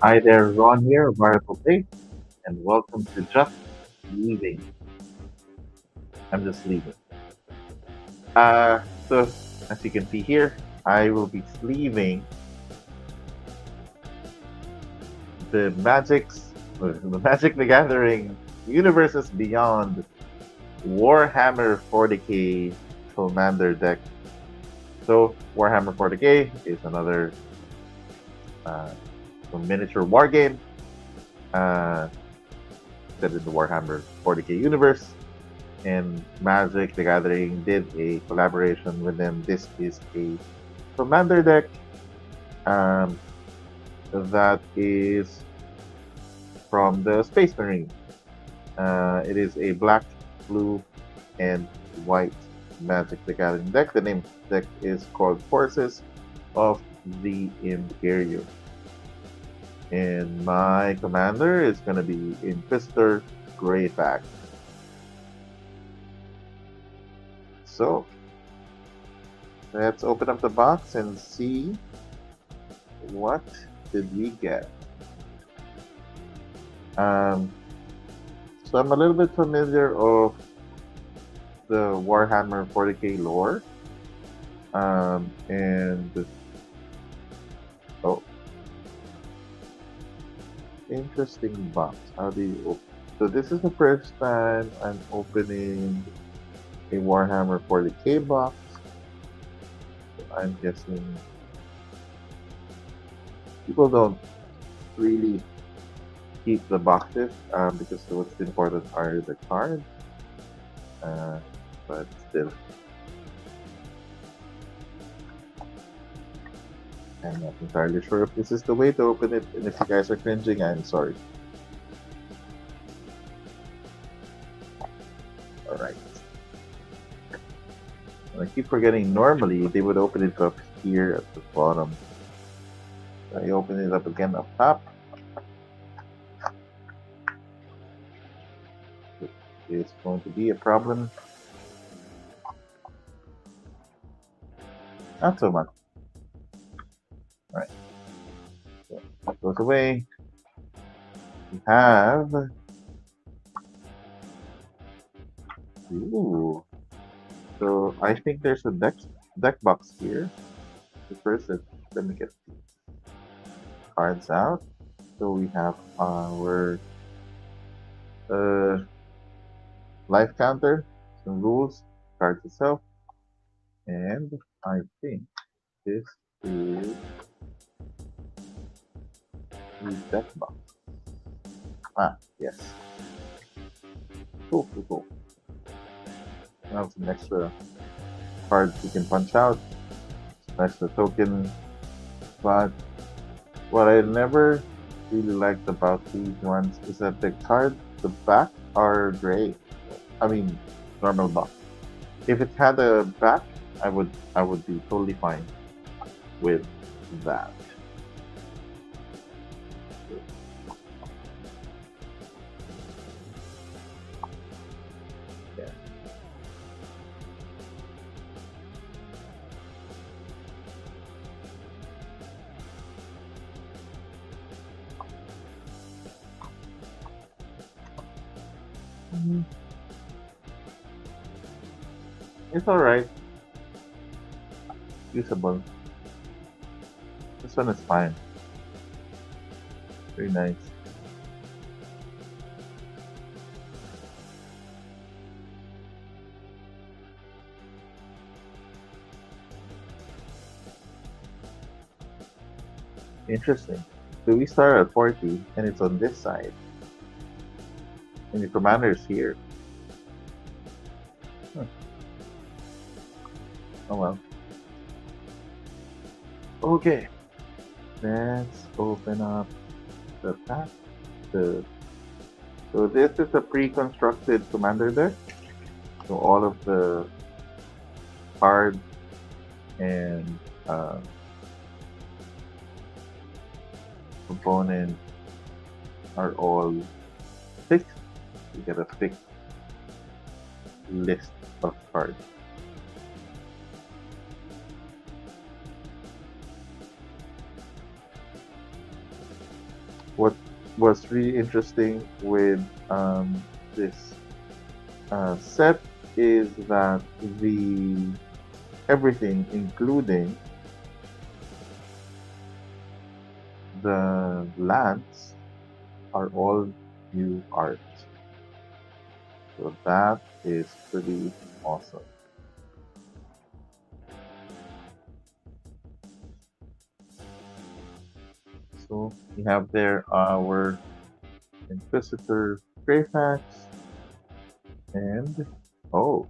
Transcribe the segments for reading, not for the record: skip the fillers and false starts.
Hi there, Ron here, Variable Play, and welcome to Just Leaving. I'm just leaving. So as you can see here, I will be sleeving the Magic the Gathering Universes Beyond Warhammer 40k Commander deck. So Warhammer 40k is another uh, miniature war game uh, set in the Warhammer 40k universe. And Magic the Gathering did a collaboration with them. This is a commander deck um, that is from the Space Marine. It is a black, blue, and white Magic the Gathering deck. The name of the deck is called Forces of the Imperium. And my commander is going to be Inquisitor Greyback. So let's open up the box and see what did we get. So I'm a little bit familiar of the Warhammer 40k lore. And oh, interesting box. How do you open? So this is the first time I'm opening a Warhammer 40k box. So I'm guessing people don't really keep the boxes because what's important are the cards. But still, I'm not entirely sure if this is the way to open it. And if you guys are cringing, I'm sorry. Alright. I keep forgetting normally they would open it up here at the bottom. I open it up again up top. It's going to be a problem. Not so much. Alright. So that goes away. We have. Ooh. So I think there's a deck box here. The first, let me get the cards out. So we have our life counter, some rules, cards itself, and I think this is the deck box. Ah, yes. Cool, cool, cool. Now some extra cards you can punch out, some extra token. But what I never really liked about these ones is that the back are gray. I mean, normal box. If it had a back, I would be totally fine with that. Yeah. Mhm. It's alright. Usable. This one is fine. Very nice. Interesting. So we start at 40 and it's on this side. And the commander is here. Hmm. Oh well. Okay. Let's open up the pack. The So this is a pre-constructed commander deck. So all of the cards and uh, components are all fixed. You get a fixed list of cards. was really interesting with this set is that the everything, including the lands, are all new art. So that is pretty awesome. So we have there our Inquisitor Greyfax and oh,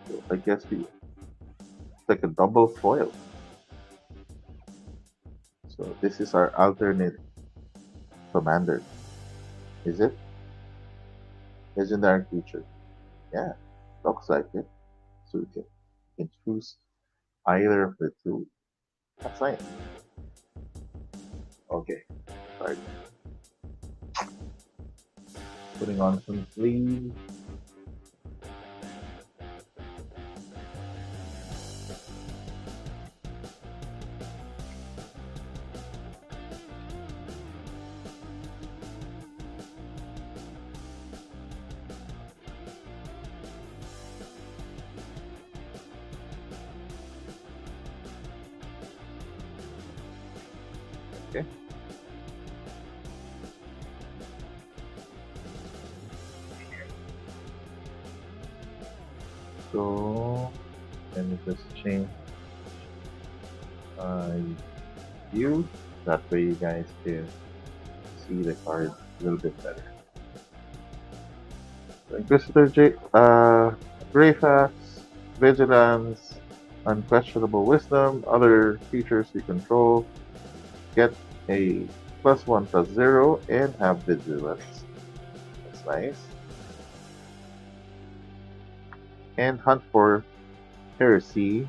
so I guess we it's like a double foil. So this is our alternate commander. Is it? Legendary creature. Yeah, looks like it. So you can choose either of the two. That's nice. Okay, start putting on some sleeves. Okay. So let me just change my view. That way you guys can see the card a little bit better. So Inquisitor Greyfax, Vigilance, Unquestionable Wisdom, other creatures you control get a +1/+0 and have Vigilance. That's nice. And hunt for Heresy.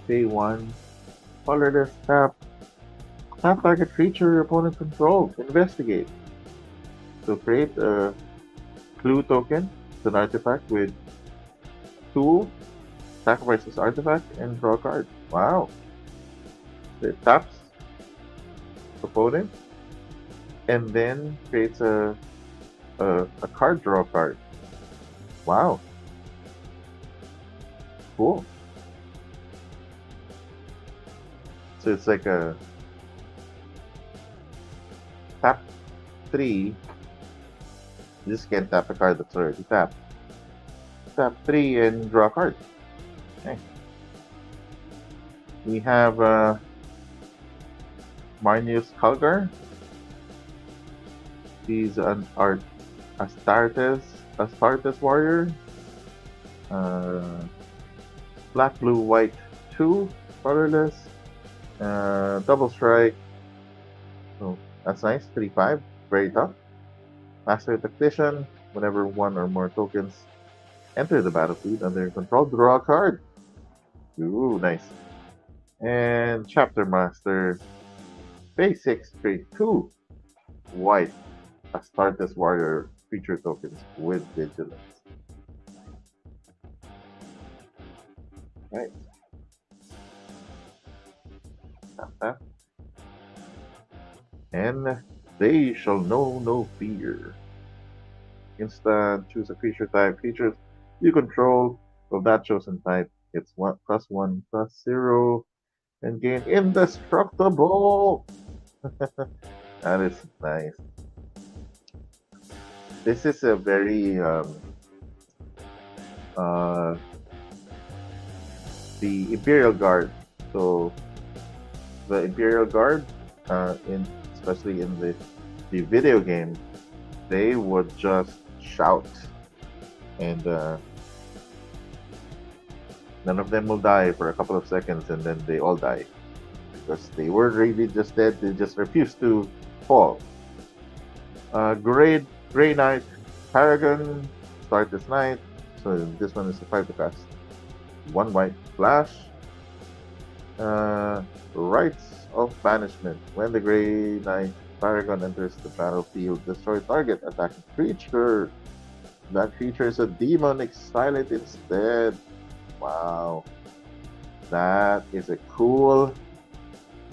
Pay 1, colorless tap. Tap target creature your opponent controls. Investigate. So create a clue token. It's an artifact with tool. Sacrifice this artifact and draw a card. Wow. So it taps opponent and then creates a card draw card. Wow. Cool. So it's like a tap 3. You just can't tap a card that's already tapped. Tap 3 and draw a card. Okay. We have Marnius Kalgar. He's an Astartes warrior. Black, blue, white, 2, colorless. Double strike. So that's nice. 3/5. Very tough. Master Tactician. Whenever one or more tokens enter the battlefield under your control, draw a card. Ooh, nice. And Chapter Master. Pay 6, trade 2. White. Astartes warrior creature tokens with vigilance. Right. Tap, tap. And they shall know no fear. Instant, choose a creature type. Creatures you control of that chosen type. It's +1/+0 and gain indestructible. That is nice. This is a very uh, the Imperial Guard. So the Imperial Guard, in especially in the video game, they would just shout, and none of them will die for a couple of seconds, and then they all die because they were really just dead. They just refused to fall. Grey Knight Paragon. Start this night. So this one is a 5 to cast. 1 white flash. Rites of Banishment. When the Grey Knight Paragon enters the battlefield, destroy target attacking creature. That creature is a demon. Exile it instead. Wow. That is a cool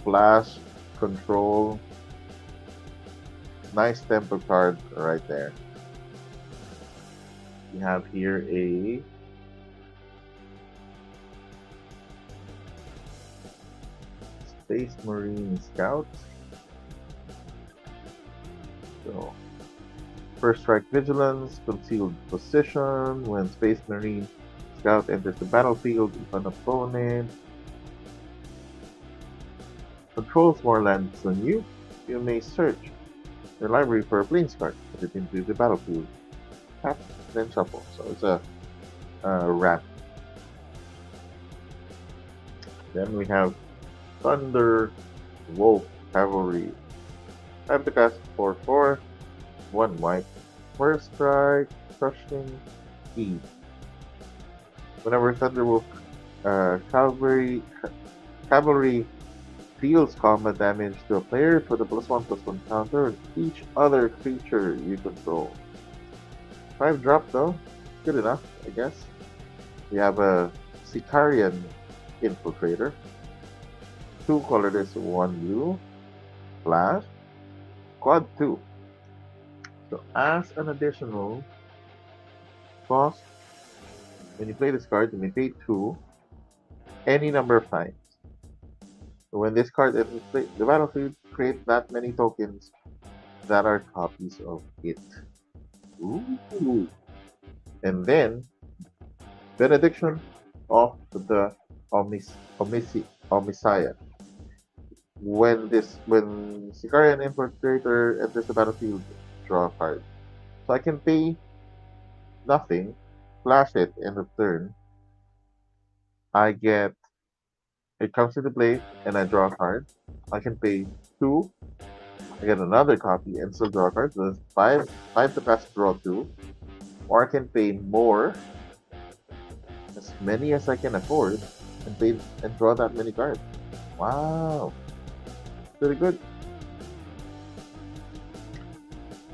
flash control Nice tempo card right there. We have here a Space Marine Scout. So, first strike vigilance, concealed position. When Space Marine Scout enters the battlefield, if an opponent controls more lands than you, you may search your library for a plains card, put it into the battlefield, tap, then shuffle. So it's a rat. Then we have Thunder Wolf Cavalry. Time to cast 4/4, 1 white. First strike, crushing E. Whenever Thunderwolf Cavalry deals combat damage to a player, put a +1/+1 counter on each other creature you control. 5 drop though, good enough, I guess. We have a Sicarian Infiltrator, 2 colorless, 1 blue, flash, quad 2. So as an additional cost, when you play this card, you may pay 2 any number of times. So when this card enters the battlefield, create that many tokens that are copies of it. Ooh. And then, Benediction of the Omisiah. When Sicarian Infiltrator enters the battlefield, draw a card. So I can pay nothing, flash it end of turn. I get it comes into play and I draw a card. I can pay 2, I get another copy and still draw a card. So that's 5 to cast draw 2. Or I can pay more, as many as I can afford, and pay and draw that many cards. Wow. Pretty good.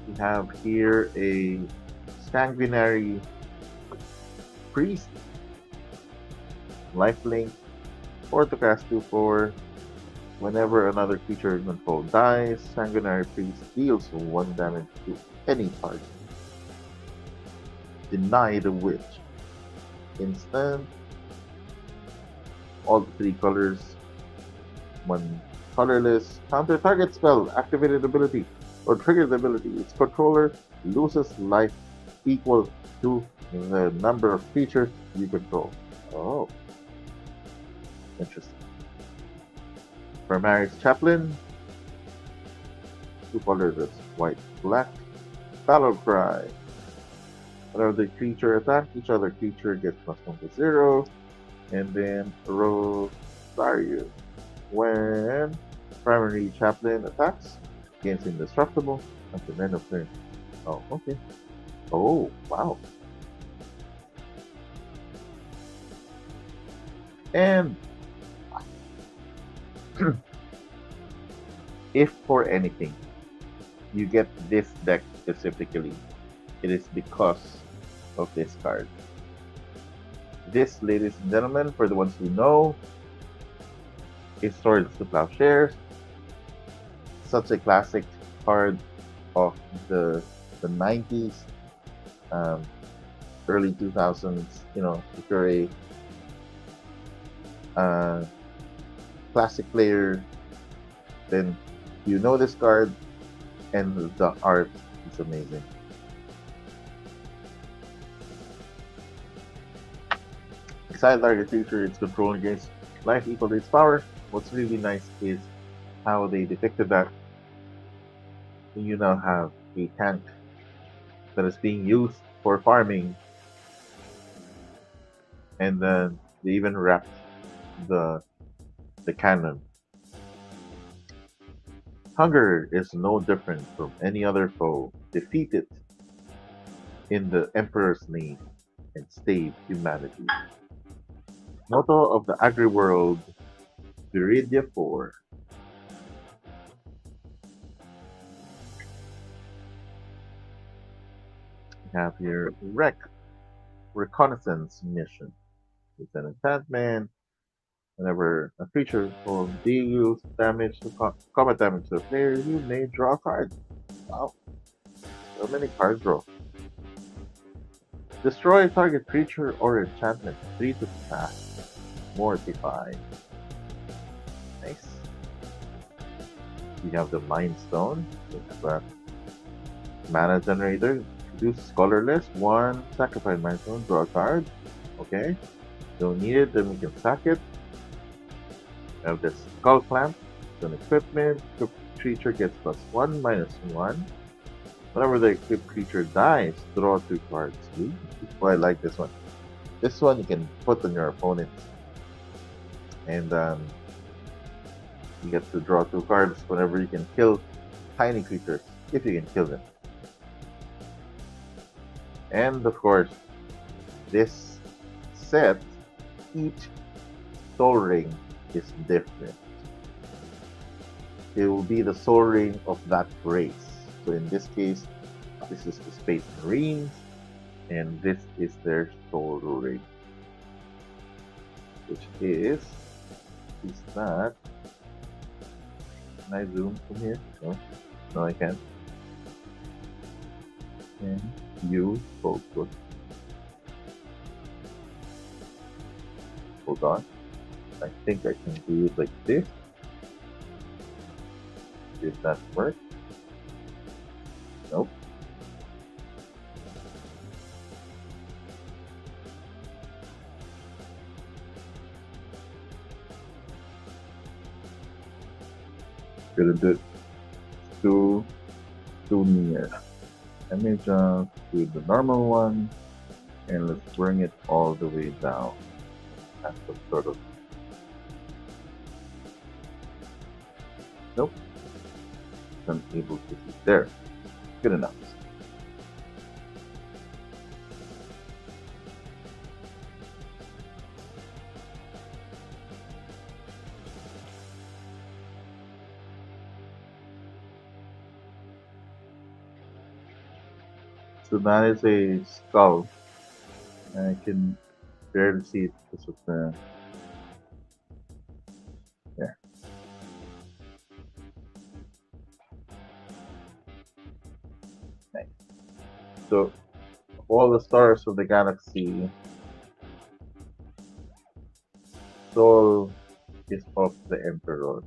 We have here a Sanguinary Priest, lifelink, 4 to cast 2/4. Whenever another creature in control dies, Sanguinary Priest deals 1 damage to any target. Deny the Witch. Instant, all 3 colors, 1 colorless, counter target spell, activated ability, or triggered ability. Its controller loses life equal to the number of creatures you control. Oh, interesting. Primaris Chaplain, 2 colors, white, black. Battle Cry. Whenever the creature attacks, each other creature gets +1/+0. And then Rosario. When Primary Chaplain attacks, gains indestructible until the end of turn. Oh, okay. Oh, wow. And if for anything you get this deck specifically, it is because of this card. This, ladies and gentlemen, for the ones who know, is Swords to Plowshares. Such a classic card of the 90s, um, early 2000s. You know, if you're a classic player, then you know this card, and the art is amazing. Exile target creature it's controlling against life equal to its power. What's really nice is how they depicted that. You now have a tank that is being used for farming, and then they even wrapped the the cannon. Hunger is no different from any other foe. Defeat it in the Emperor's name and save humanity. Motto of the Agri-World, Viridia 4. We have here Reconnaissance Mission. It's an enchantment. Whenever a creature will deals damage to combat damage to a player, you may draw a card. Wow, so many card draw. Destroy target creature or enchantment. 3 to pass. Mortify. Nice. We have the Mind Stone. We have a mana generator. Produce colorless. 1 sacrifice Mind Stone. Draw a card. Okay. Don't need it, then we can sack it. We have this Skull Clamp. It's an equipment. The creature gets +1, -1. Whenever the equipped creature dies, draw 2 cards. Ooh, oh, I like this one. This one you can put on your opponent. And you get to draw 2 cards whenever you can kill tiny creatures, if you can kill them. And of course, this set, each soul ring is different. It will be the soul ring of that race. So in this case, this is the Space Marines, and this is their soul ring, which is that. Can I zoom from here? No, no, I can't. And you focus. Hold on. I think I can do it like this. Did that work? Nope. Gonna do it too near. Let me just do the normal one, and let's bring it all the way down. That's the sort of. Nope. Unable to see. There. Good enough. So that is a skull. I can barely see it because of the. Yeah. Nice. So all the stars of the galaxy, soul is of the Emperor.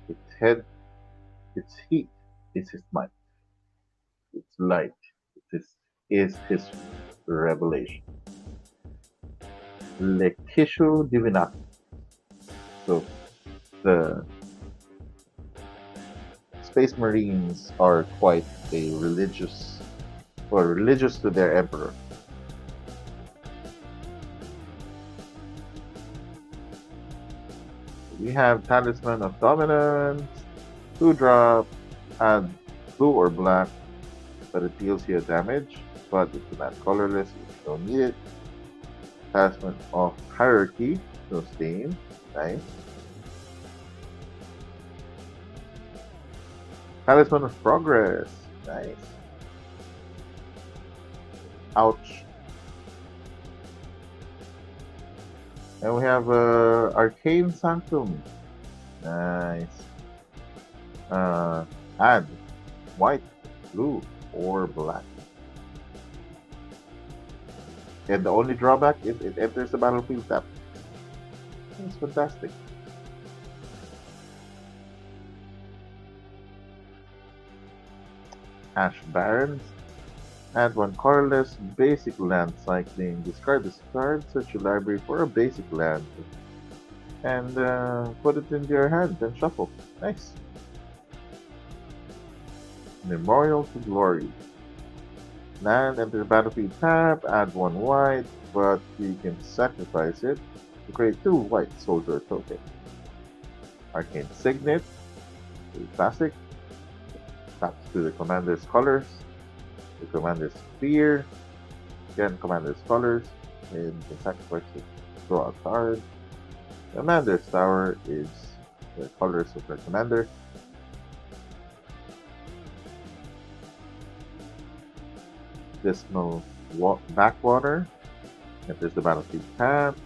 Its head, its heat is his might. Its light is his revelation. Lectitio Divinatus. So the Space Marines are quite a religious, or religious to their emperor. We have Talisman of Dominance, 2-drop, add blue or black, but it deals you damage, but it's not colorless, you don't need it. Talisman of Hierarchy, no stain, nice. Talisman of Progress, nice. Ouch. And we have Arcane Sanctum, nice. Add white, blue, or black. And the only drawback is it enters the battlefield tap. It's fantastic. Ash Barrens. Add 1 colorless basic land cycling. Discard this card, search your library for a basic land, and put it into your hand and shuffle. Nice. Memorial to Glory. Land enter the battlefield tab, add 1 white, but you can sacrifice it to create 2 white soldier tokens. Arcane Signet, classic. Taps to the commander's colors, the commander's sphere, again commander's colors, and you can sacrifice it, draw a card. Commander's tower is the colors of the commander. Dismal Backwater enters the battlefield tab.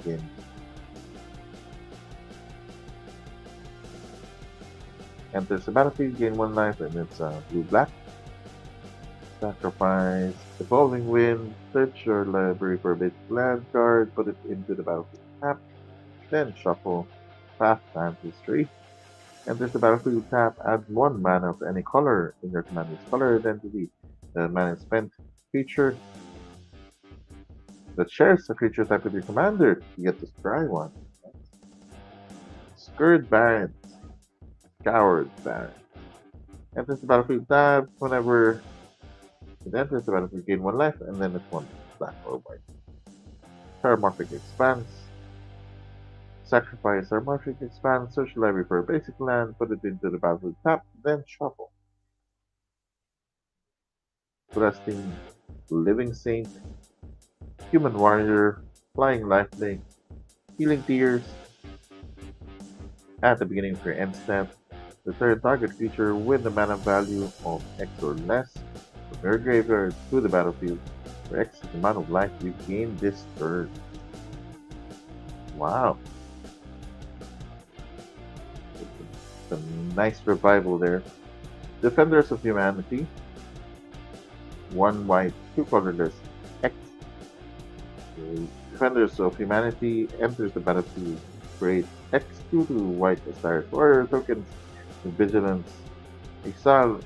You can Enters the battlefield, gain 1 life, and it's blue-black. Sacrifice Evolving Wind, search your library for a basic land card, put it into the battlefield tap, then shuffle Path Land History. Enters the battlefield tap, add 1 mana of any color in your commander's color identity. The mana spent creature that shares a creature type with your commander. You get to scry one. Scourge Baron, Coward Baron. Enters the battlefield tab whenever it enters the battlefield, gain 1 life, and then it's 1 black or white. Paramorphic Expanse. Sacrifice Paramorphic Expanse, search the library for a basic land, put it into the battlefield tap, then shuffle. Blasting Living Saint, Human Warrior, Flying Lifelink, Healing Tears. At the beginning of your end step, return target creature with the mana value of X or less from your graveyard to the battlefield, where X is the amount of life you gain this turn. Wow. It's a nice revival there. Defenders of Humanity. 1 white, 2 colorless. X. Defenders of Humanity enters the battlefield. Create X 2 white Osiris Warrior tokens with Vigilance. Exile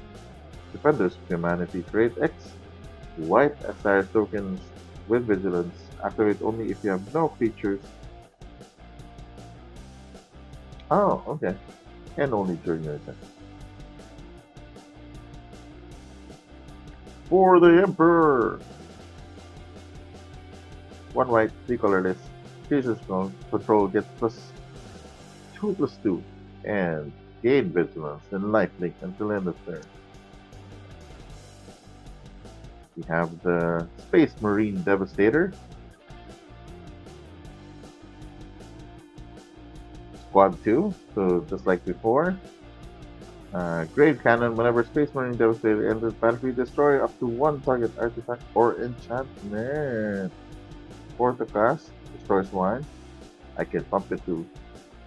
Defenders of Humanity. Create X white Osiris tokens with Vigilance. Activate only if you have no creatures. Oh, okay. And only during your turn. For the Emperor! 1 white, 3 colorless. Creatures control gets +2/+2 and gain vigilance and lifelink until end of turn. We have the Space Marine Devastator. Squad 2, so just like before. Grave Cannon, whenever Space Marine Devastator enters battlefield, destroy up to 1 target artifact or enchantment. 4 to cast, destroys 1. I can pump it to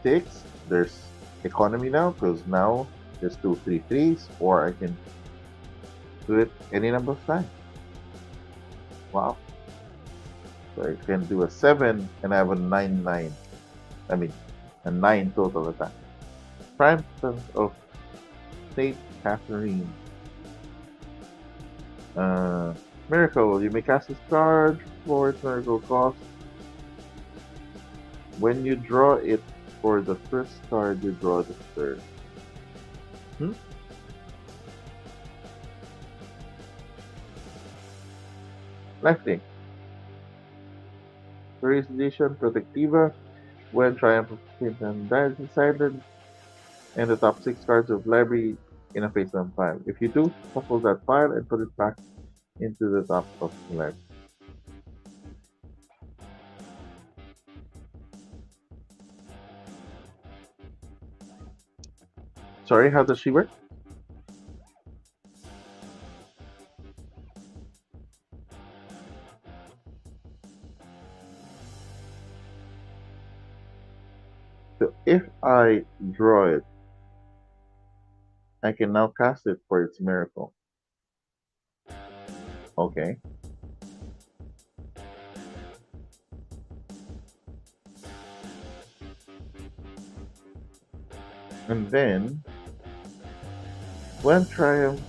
6. There's economy now, because now there's 2 3/3s, or I can do it any number of times. Wow. So I can do a 7 and I have a 9/9. I mean, a 9 total attack. Prime Sons of Saint Catherine. Miracle. You may cast this card for its miracle cost. When you draw it for the first card, you draw the third. Lifelink. First edition Protectiva. When Triumph of Crimson dies decided, and the top 6 cards of library in a face down pile. If you do, shuffle that pile and put it back into the top of the library. Sorry, how does she work? So if I draw it, I can now cast it for its miracle. Okay. And then, when Triumph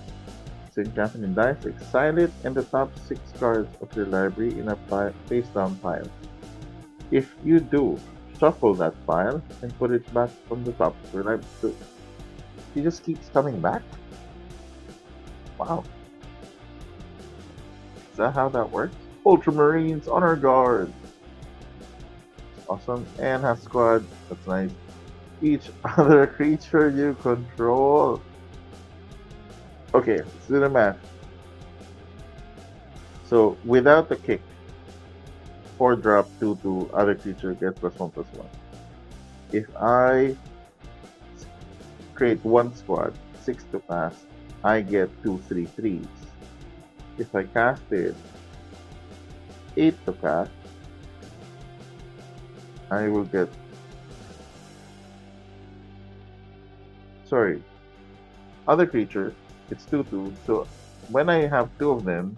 St. Catherine dies, exile it and the top 6 cards of your library in a face down pile. If you do, shuffle that pile and put it back on the top of your library. So he just keeps coming back? Wow. Is that how that works? Ultramarines Honor Guard. Awesome. And has squad. That's nice. Each other creature you control. Okay, let's do the math. So without the kick, 4 drop 2 to other creature gets +1/+1. If I create 1 squad, 6 to cast, I get 2 3/3s. If I cast it 8 to cast, I will get, sorry, Other creature, it's 2/2. So when I have two of them,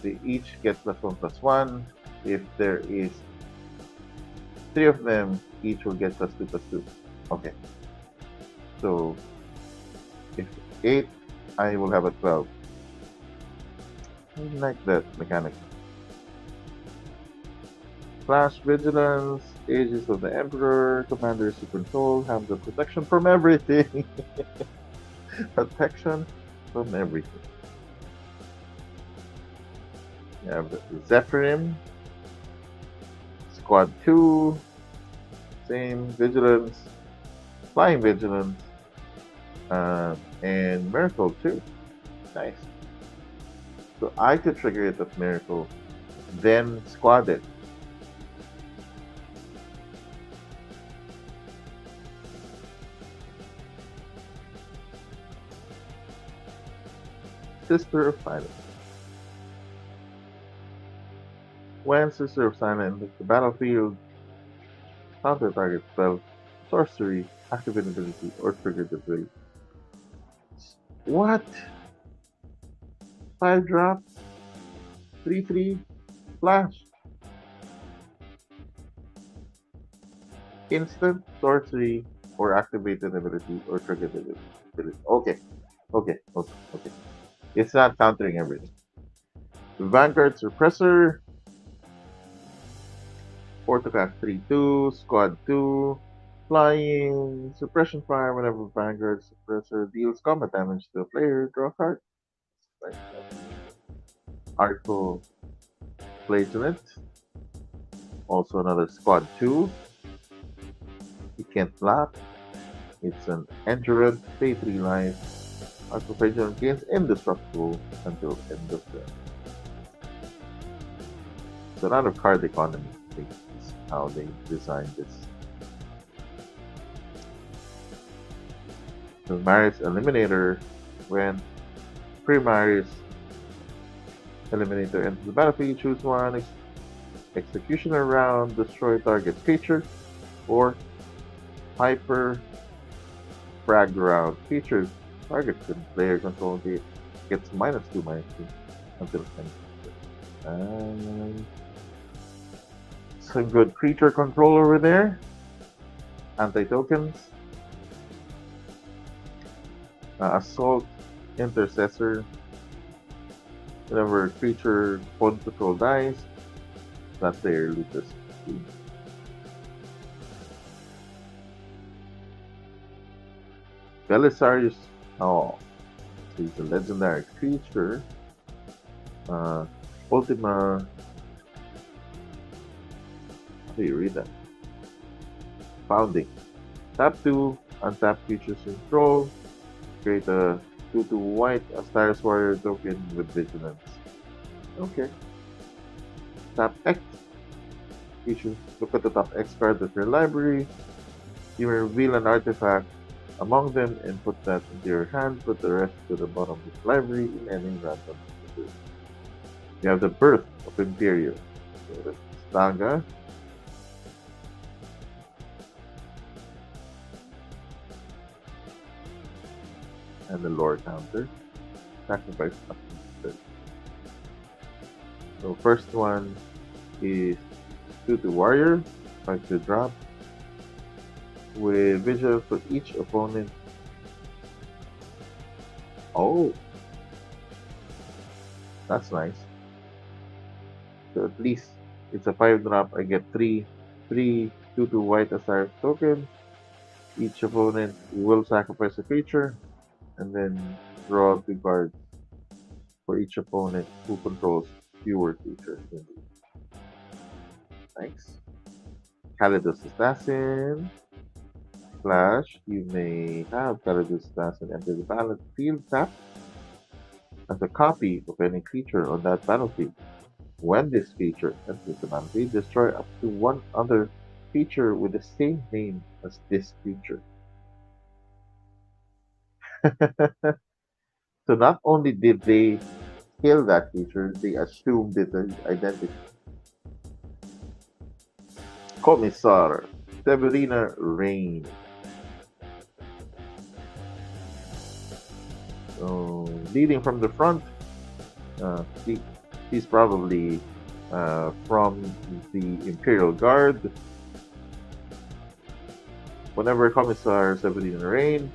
they each get +1/+1. If there is three of them, each will get +2/+2. Okay. So if 8, I will have a 12. I like that mechanic. Flash Vigilance, Aegis of the Emperor, Commanders who control have the protection from everything. Protection from everything. You have the Zephyrim, Squad 2, same Vigilance, Flying Vigilance, and Miracle 2. Nice. So I could trigger it at Miracle, then squad it. Sister of Silence. When Sister of Silence hits the battlefield, counter target spell, sorcery, activate ability, or trigger the ability. What? 5 drop, 3/3, flash. Instant, sorcery, or activated ability, or trigger the ability. Okay, okay. It's not countering everything. Vanguard Suppressor, 4 to cast 3/2, Squad 2, Flying, Suppression Fire whenever Vanguard Suppressor deals combat damage to a player, draw a card. Like Artful Placement, also another Squad 2. You can't flap. It's an Endurance, pay 3 life. Artful Placement gains indestructible until end of turn. It's a lot of card economy. I think is how they designed this. The Maris Eliminator, when Primaris Eliminator enters the battlefield, choose one Executioner round, destroy target creature, or Hyper Frag round. Features target player control gets -2/-2 until end. And some good creature control over there. Anti-tokens. Assault Intercessor. Whenever a creature opponent control dies, that player loses 2. Belisarius. Oh, he's a legendary creature. Ultima. How do you read that? Founding. Tap 2, untap creatures control. Create a 2/2 white Astarius Warrior token with Vigilance. Okay. Tap X. Creature. Look at the top X card of your library. You may reveal an artifact among them and put that into your hand. Put the rest to the bottom of the library in any random order. You have the Birth of Imperium. So that's Stanga. And the lore counter. Sacrifice up to 30. So first one is 2/2 warrior, 5 to drop. With vigil for each opponent. Oh, that's nice. So at least it's a 5 drop. I get 3 2/2 white Osiris tokens. Each opponent will sacrifice a creature and then draw 2 cards for each opponent who controls fewer creatures. Thanks. Kalidos Assassin. Flash. You may have Kalidos Assassin enter the battlefield tap as a copy of any creature on that battlefield. When this feature enters the battlefield, destroy up to one other feature with the same name as this creature. So not only did they kill that creature, they assumed its identity. Commissar Severina Rain. So, leading from the front, he, he's probably from the Imperial Guard. Whenever Commissar 17 in rain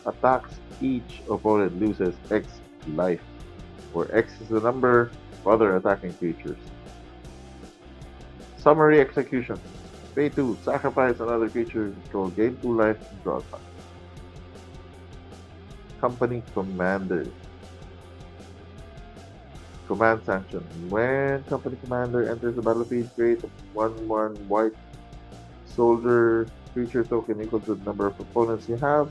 attacks, each opponent loses X life, where X is the number of other attacking creatures. Summary execution. Pay 2, sacrifice another creature you control, gain 2 life, and draw a card. Company Commander. Command sanction. When Company Commander enters the battlefield, create a 1/1 white soldier creature token equal to the number of opponents you have.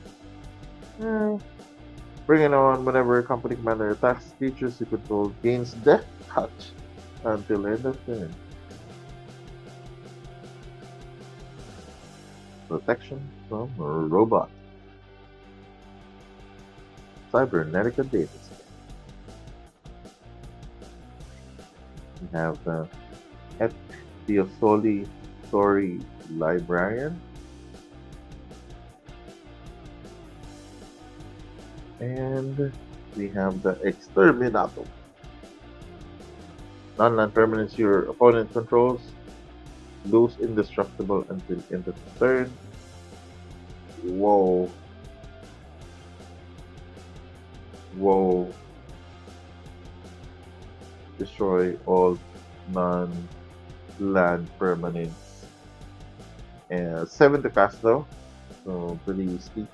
Bring it on whenever Company Commander attacks creatures you control, gains Death Touch until end of turn. Protection from robot. Cybernetica data. We have the Et Diosoli Story Librarian. And we have the Exterminato. Non-land permanents your opponent controls lose indestructible until end of the turn. Whoa. Whoa. Destroy all non-land permanents. And 7 to cast though, so pretty steep.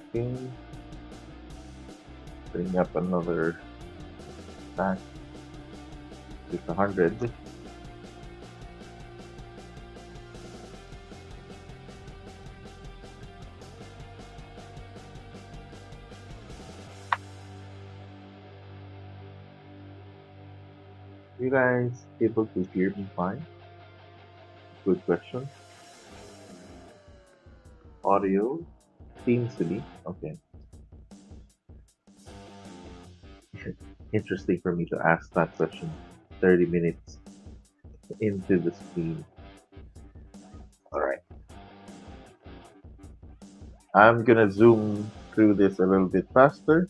Okay. Bring up another attack. Just 100. You guys able to hear me fine? Good question. Audio seems to be okay. Interesting for me to ask that question 30 minutes into the stream. Alright. I'm gonna zoom through this a little bit faster.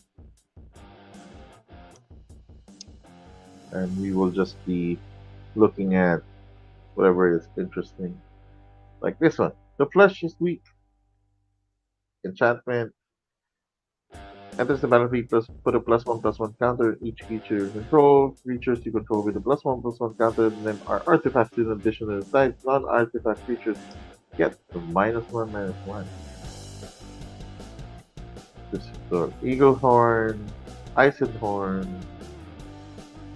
And we will just be looking at whatever is interesting. Like this one. The flesh is weak. Enchantment. Enters the battlefield, put a +1/+1 counter each creature you control. Creatures you control with a +1/+1 counter, and then are artifacts in addition to the type. Non-artifact creatures get a -1/-1. This is the Eagle Horn, Icen Horn.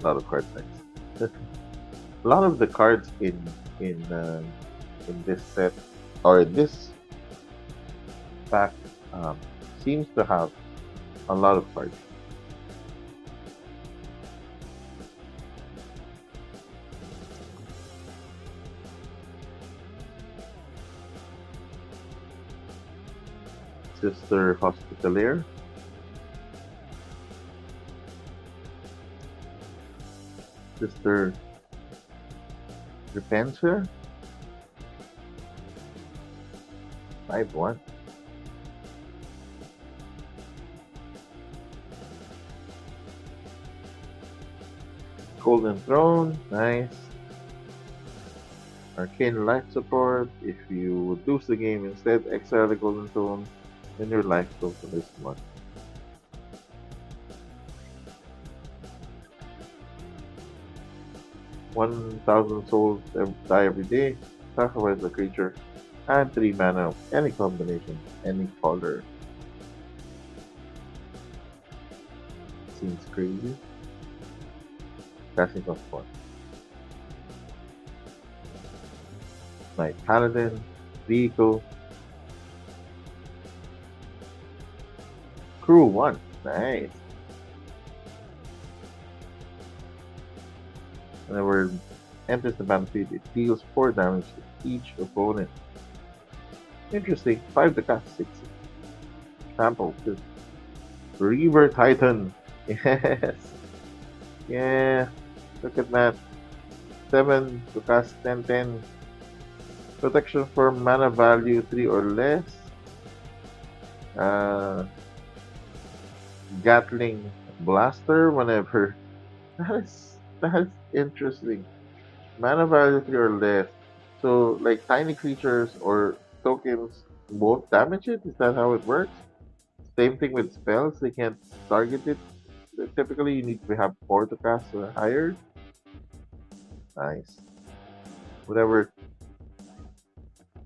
A lot of card types. A lot of the cards in this set or in this pack seems to have a lot of cards. Sister Hospitalier. Sister Repenser. 5/1. Golden Throne, nice. Arcane Life Support, if you lose the game instead, exile the Golden Throne, then your life total is 1. $1,000 souls die every day, sacrifice the creature, add 3 mana of any combination, any color. Seems crazy. Casting cost 1. Knight Paladin, Vehicle, Crew 1, nice. Whenever it enters the battlefield, it deals 4 damage to each opponent. Interesting, 5 to cast, 6. Sample, 2. Reaver Titan, yes. Yeah, look at that. 7 to cast 10/10. Protection for mana value 3 or less. Uh, Gatling blaster whenever. That's interesting. Mana value 3 or less. So like tiny creatures or tokens won't damage it? Is that how it works? Same thing with spells, they can't target it. Typically you need to have 4 to cast or higher. Nice. Whatever.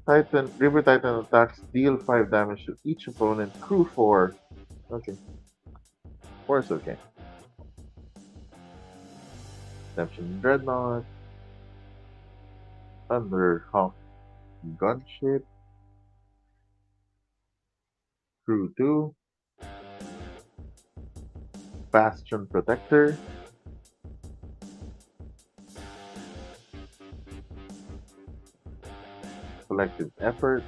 Titan River Titan attacks deal 5 damage to each opponent. Crew 4. Okay. 4 is okay. Redemption Dreadnought. Thunderhawk Gunship. Crew 2. Bastion Protector. Collective Effort.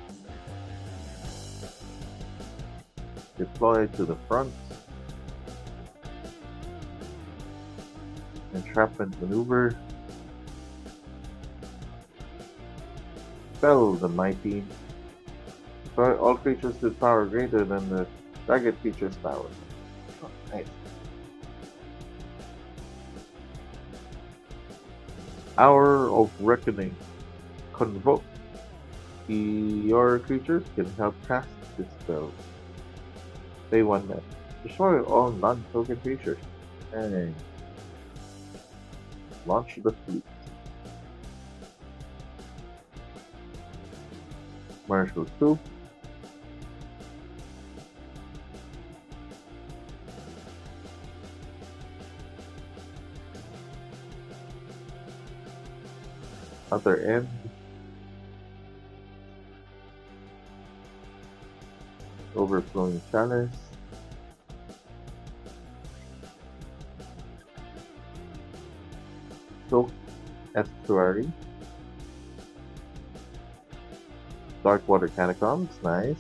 Deploy to the front. Entrapment Maneuver. Spell the Mighty. Destroy all creatures with power greater than the target creature's power. Oh, nice. Hour of Reckoning. Convoke. Your creatures can help cast this spell. Pay 1 net. Destroy all non-token creatures. And launch the fleet. Marshal 2. Other end. Overflowing Chalice. Soak Estuary. Darkwater Catacombs, nice.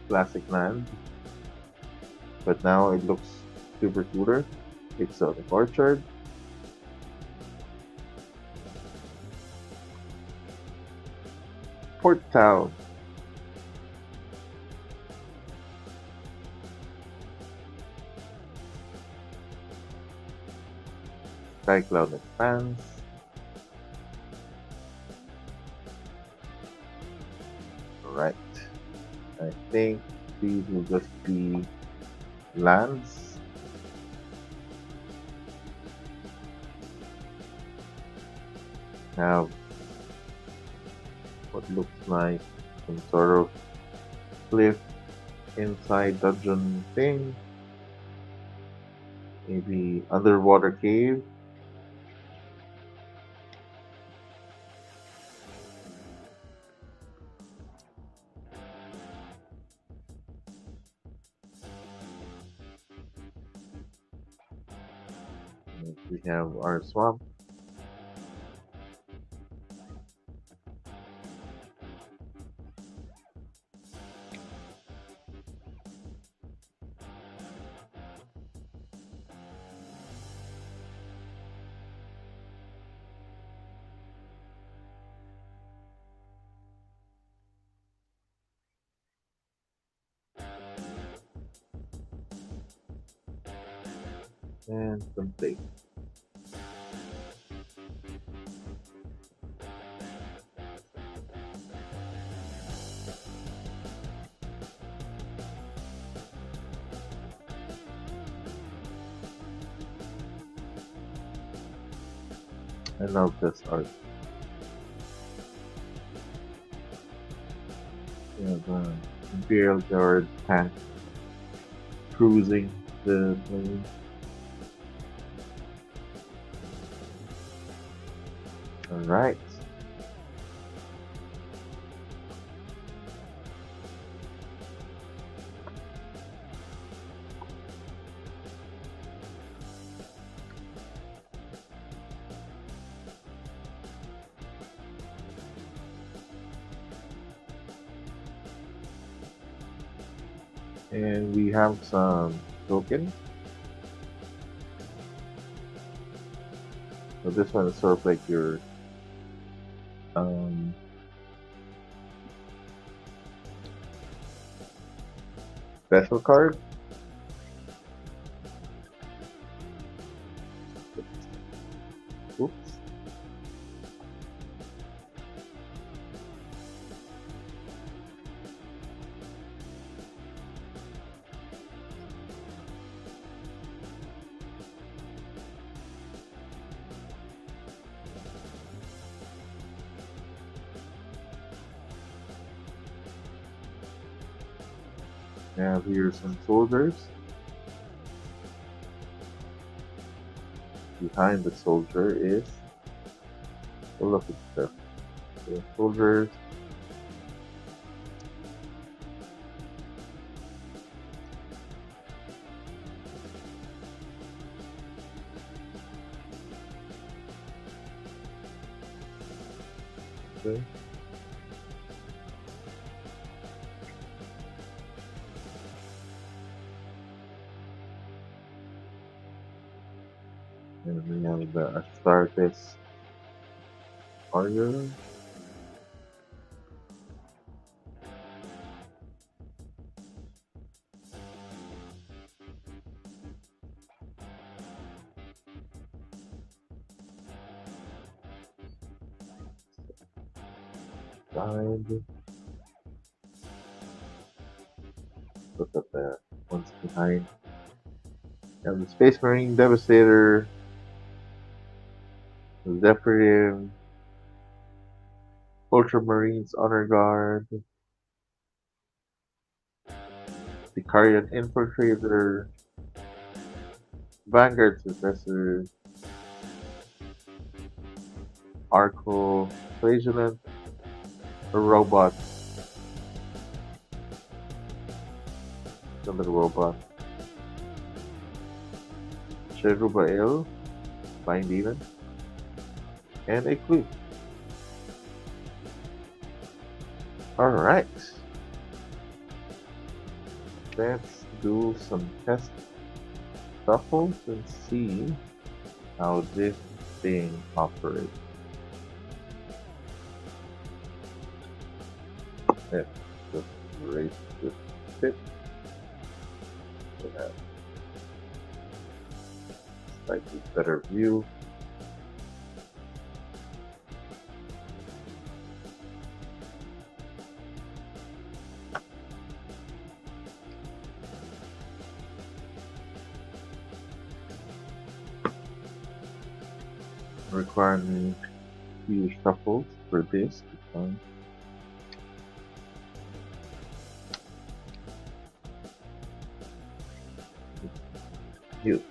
Classic land. But now it looks super cooler. Exotic Orchard. Port Town. Cyclone Expanse. Right. I think these will just be lands. Have what looks like some sort of cliff inside dungeon thing. Maybe underwater cave. We have our swamp. And some place. I love this art. We have Imperial Guard tank cruising the plane. Alright. And we have some tokens. So this one is sort of like your um, Special card. Oops. Now here's some soldiers. Behind the soldier is full of stuff. The soldiers. Okay. And we have the Astartes warrior. Side. Look at the ones behind. And the Space Marine Devastator, the Zephyrim, Ultramarines Honor Guard, the Carian Infiltrator, Vanguard Successor, Arco, Flagellant, a robot, another robot, Cherubael, Blind Demon, and a Clue. Alright. Let's do some test shuffles and see how this thing operates. Let's just erase this bit. So that slightly better view. Require me few shuffles for this because you.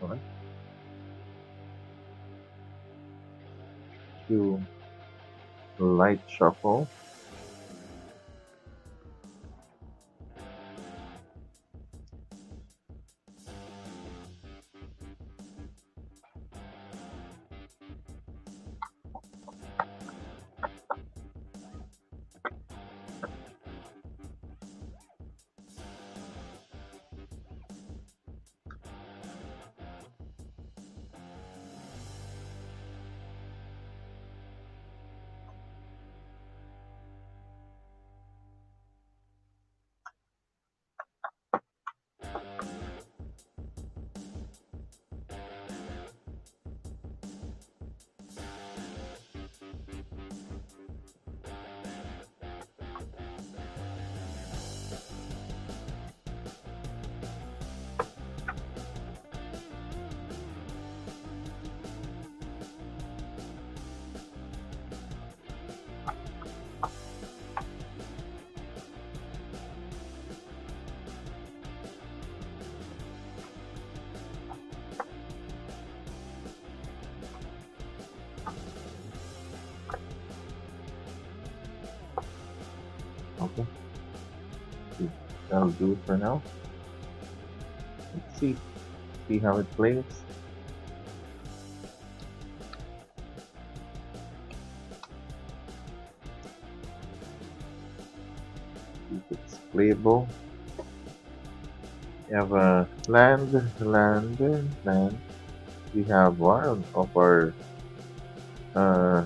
Alright. Do light shuffle. Okay, that'll do it for now. Let's see how it plays. If it's playable. We have a land. We have one of our uh,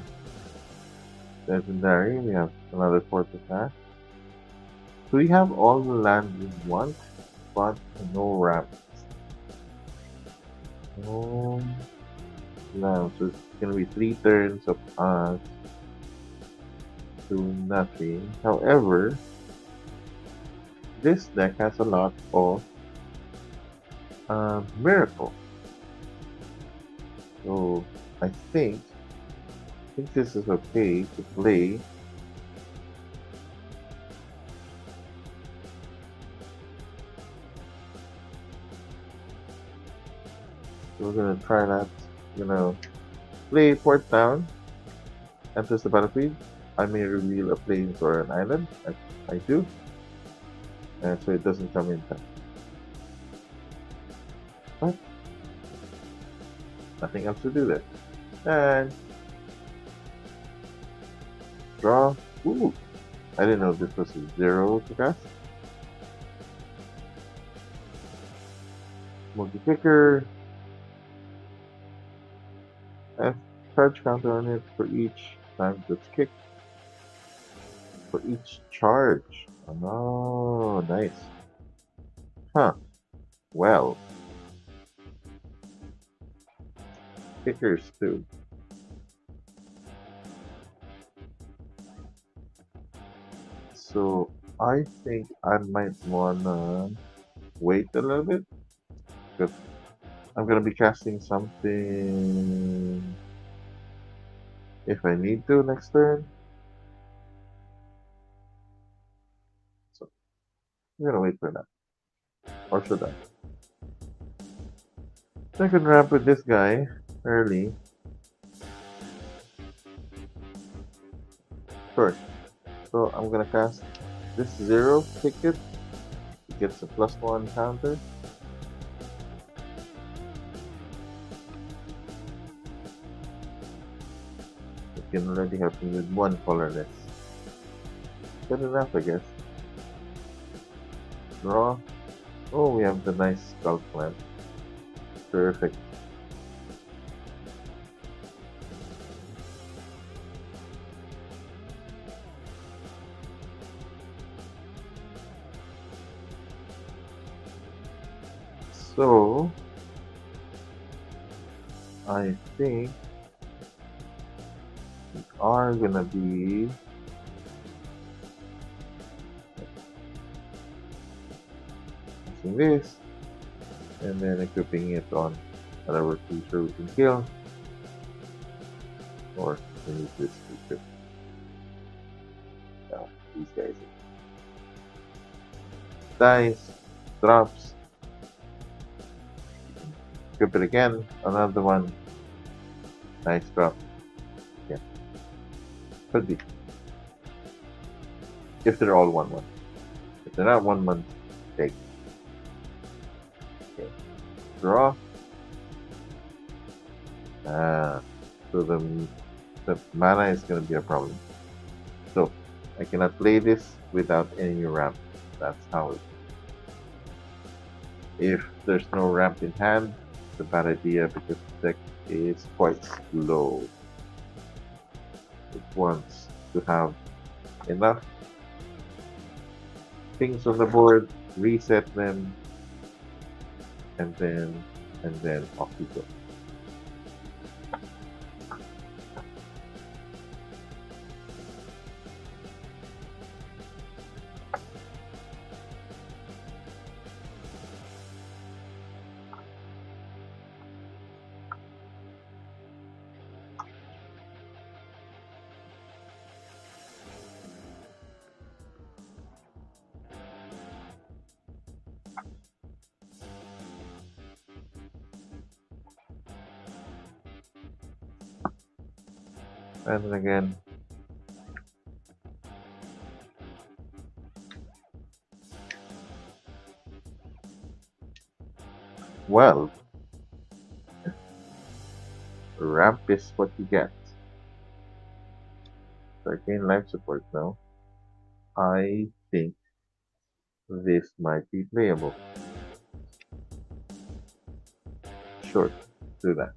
legendary. We have another fourth attack. So we have all the land we want, but no ramps. No land. So it's gonna be 3 turns of us doing nothing. However, this deck has a lot of miracle. So I think this is okay to play. So we're gonna try that. You know, play port down, enters the battlefield. I may reveal a plains or an island. I do, and so it doesn't come in time. But nothing else to do there. And draw. Ooh, I didn't know this was a 0 to cast. Multi-kicker. And charge counter on it for each time that's kicked. For each charge. Oh, nice. Huh. Well, kickers too. So I think I might wanna wait a little bit because I'm gonna be casting something if I need to next turn. So I'm gonna wait for that. Or should I? Second ramp with this guy early. Sure. So I'm gonna cast this 0 ticket. It gets a +1 counter. It can already help me with one colorless. Good enough, I guess. Draw. Oh, we have the nice skull plant. Perfect. So I think we are gonna be using this and then equipping it on whatever creature we can kill. Or we use this to equip these guys. Dice, drops, equip it again, another one. Nice drop. Yeah. Could be. If they're all 1/1. If they're not 1/1, take. Okay. Draw. So the mana is gonna be a problem. So I cannot play this without any ramp. That's how it. If there's no ramp in hand, it's a bad idea because the deck is quite slow. It wants to have enough things on the board, reset them, and then off you go. And then again, Well, ramp is what you get. So I gain life support now. I think this might be playable. Sure, do that.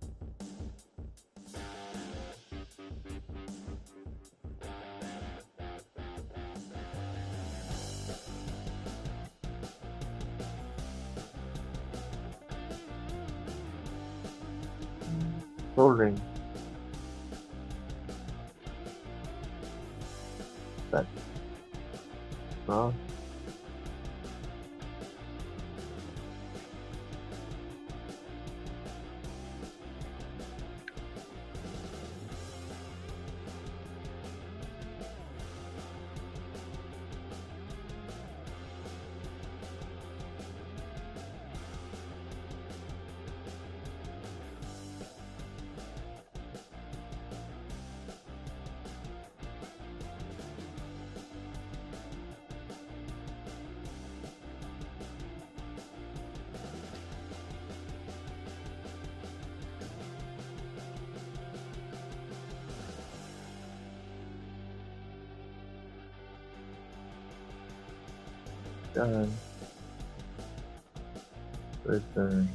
Soul ring. That. Uh, done. Return.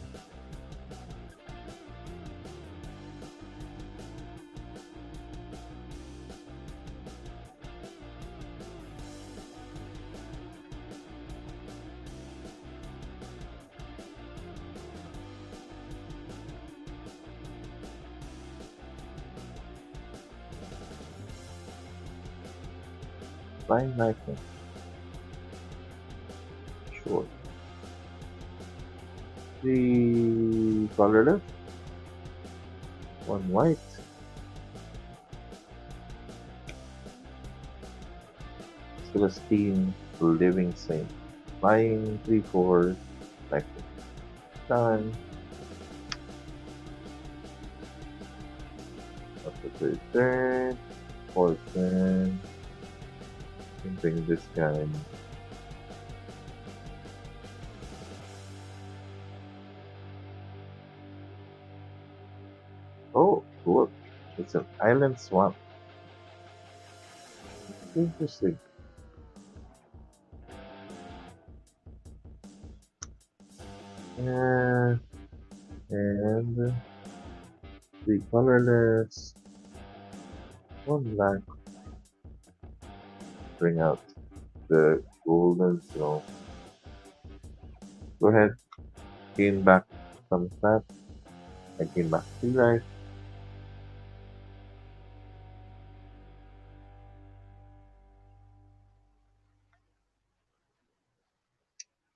Flying lightning. Sure. The colorless. One white. Celestine Living Saint. Flying 3/4 lightning. Done. After the turn. Poison. Bring this guy in. Oh, cool. It's an island swamp. Interesting. Uh, and the colorless. One black. Bring out the golden snow. Go ahead. Gain back some stats. I gain back 3 life.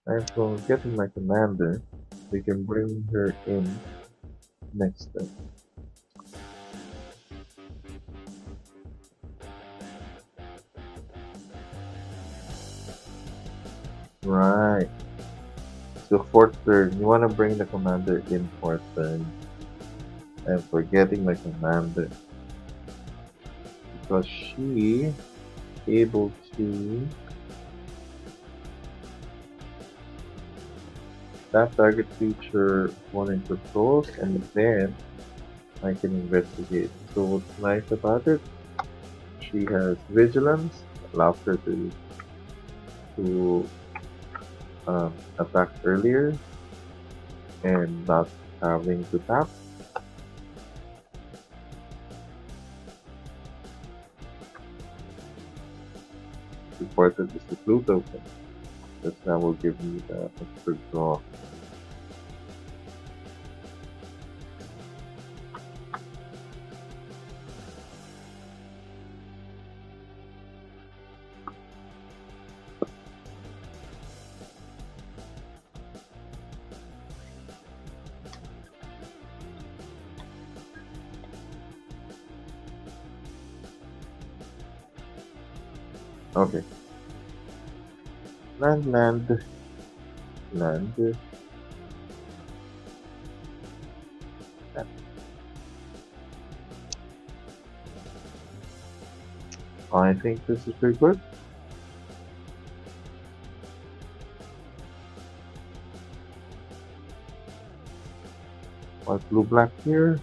And from getting my commander, we can bring her in next turn. Right. So fourth turn, you want to bring the commander in fourth turn. I'm forgetting my commander because she able to tap target creature one controls and then I can investigate. So what's nice about it? She has vigilance, allows her to attack earlier and not having to tap. Important is the blue token. That will give me the extra draw. Okay. Land. I think this is pretty good. blue black here.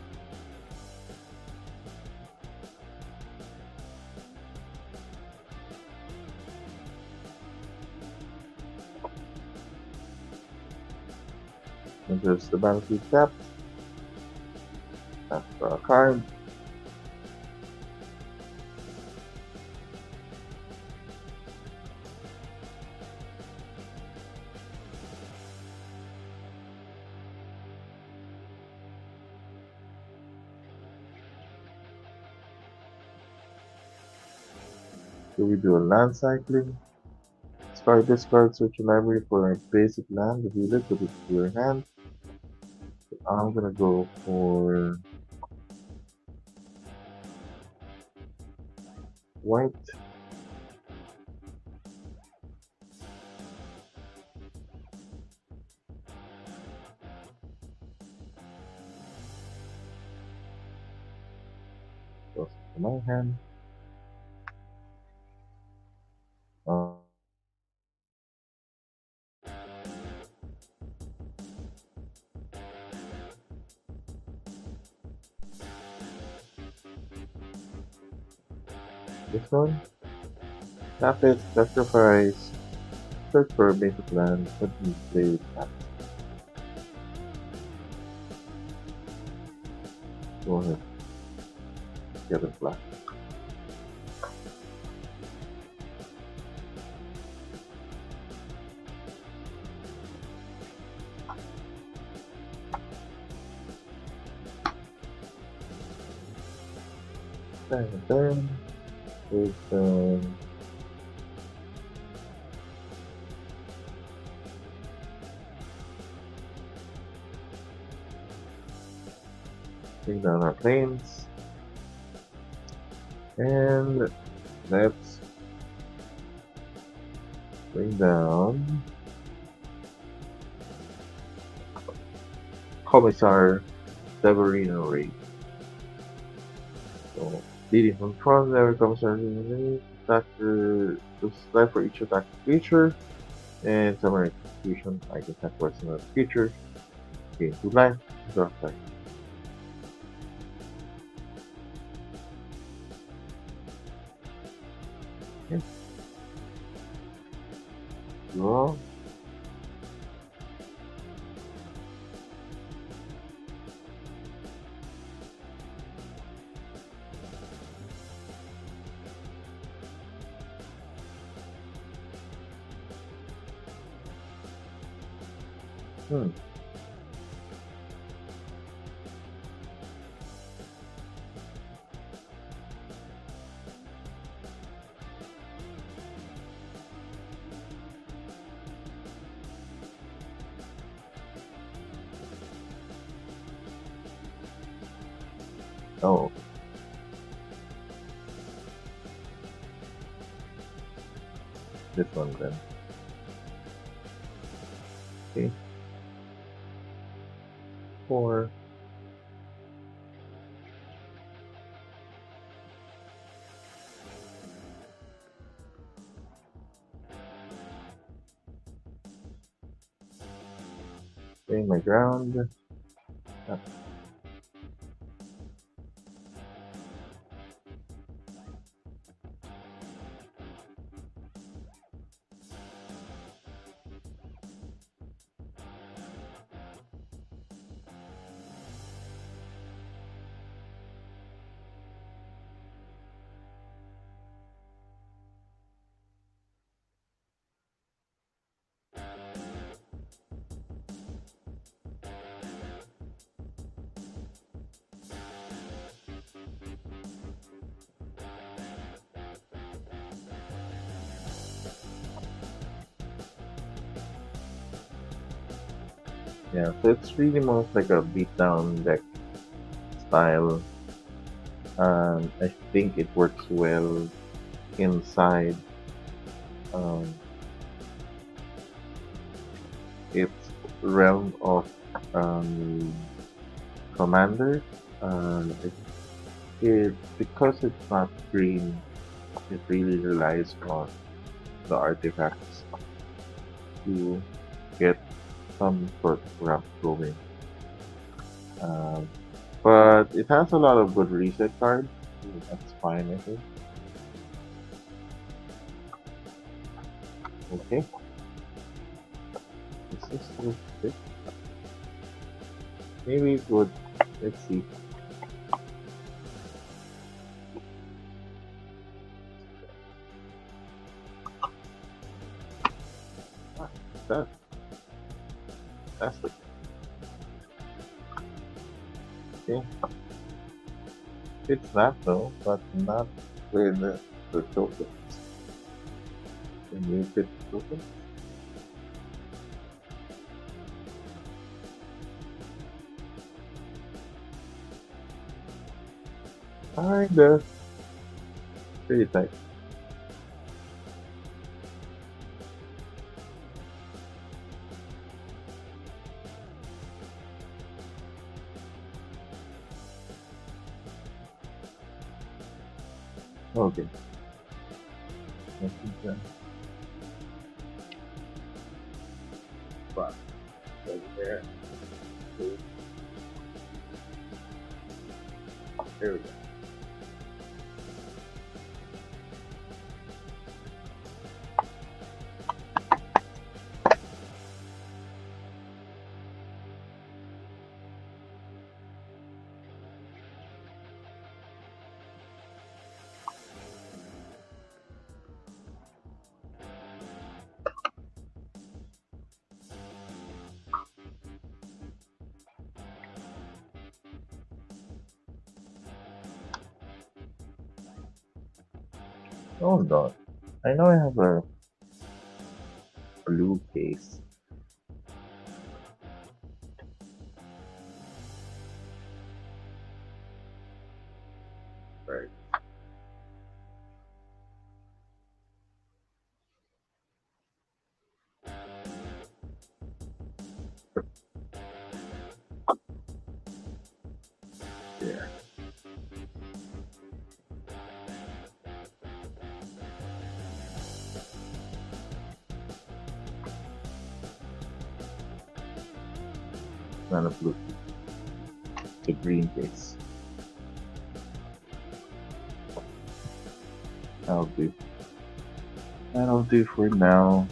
And there's the battlefield tap. That's a card. So we do a land cycling. Start this card, search your library for a basic land, reveal it, put it to your hand. I'm gonna go for white. Goes to my hand. Uh, this one. Tap it, sacrifice, search for a basic land, continue to play with that. Go ahead, get it black. Then, with bring down our planes. And let's bring down Commissar Severino Ray. So, leading from front, every Commissar attacker to select for each attack feature. And summary execution, I can attack for another feature. Gain 2 life, draw 5. Okay. Draw. Hmm. Oh, this one then. Okay. 4. Playing my ground. Ah, yeah, so it's really more like a beatdown deck style. I think it works well inside um, its realm of um, commander. It because it's not green, it really relies on the artifacts to get some sort of ramp going. Um, but it has a lot of good reset cards. So that's fine, I think. Okay, this is so thick. Maybe it would. Let's see. Ah, that, that's the thing. It's that though, but not with the token. Can you fit the token? Kinda. Pretty tight. Okay. I think but right there. Okay, there we go. Oh god. I know I have a blue case. Right there. Not a blue. The green case. That'll do. That'll do for now.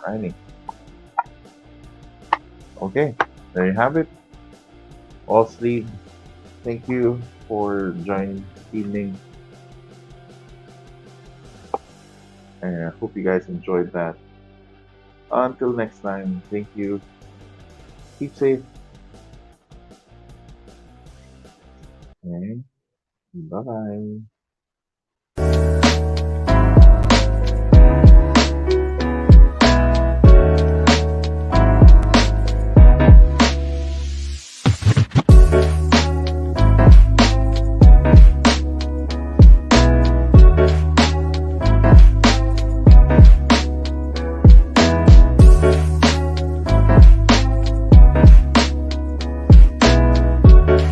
Tiny. Okay. There you have it. All sleeve. Thank you for joining this evening. And I hope you guys enjoyed that. Until next time, thank you. Keep safe. And bye bye.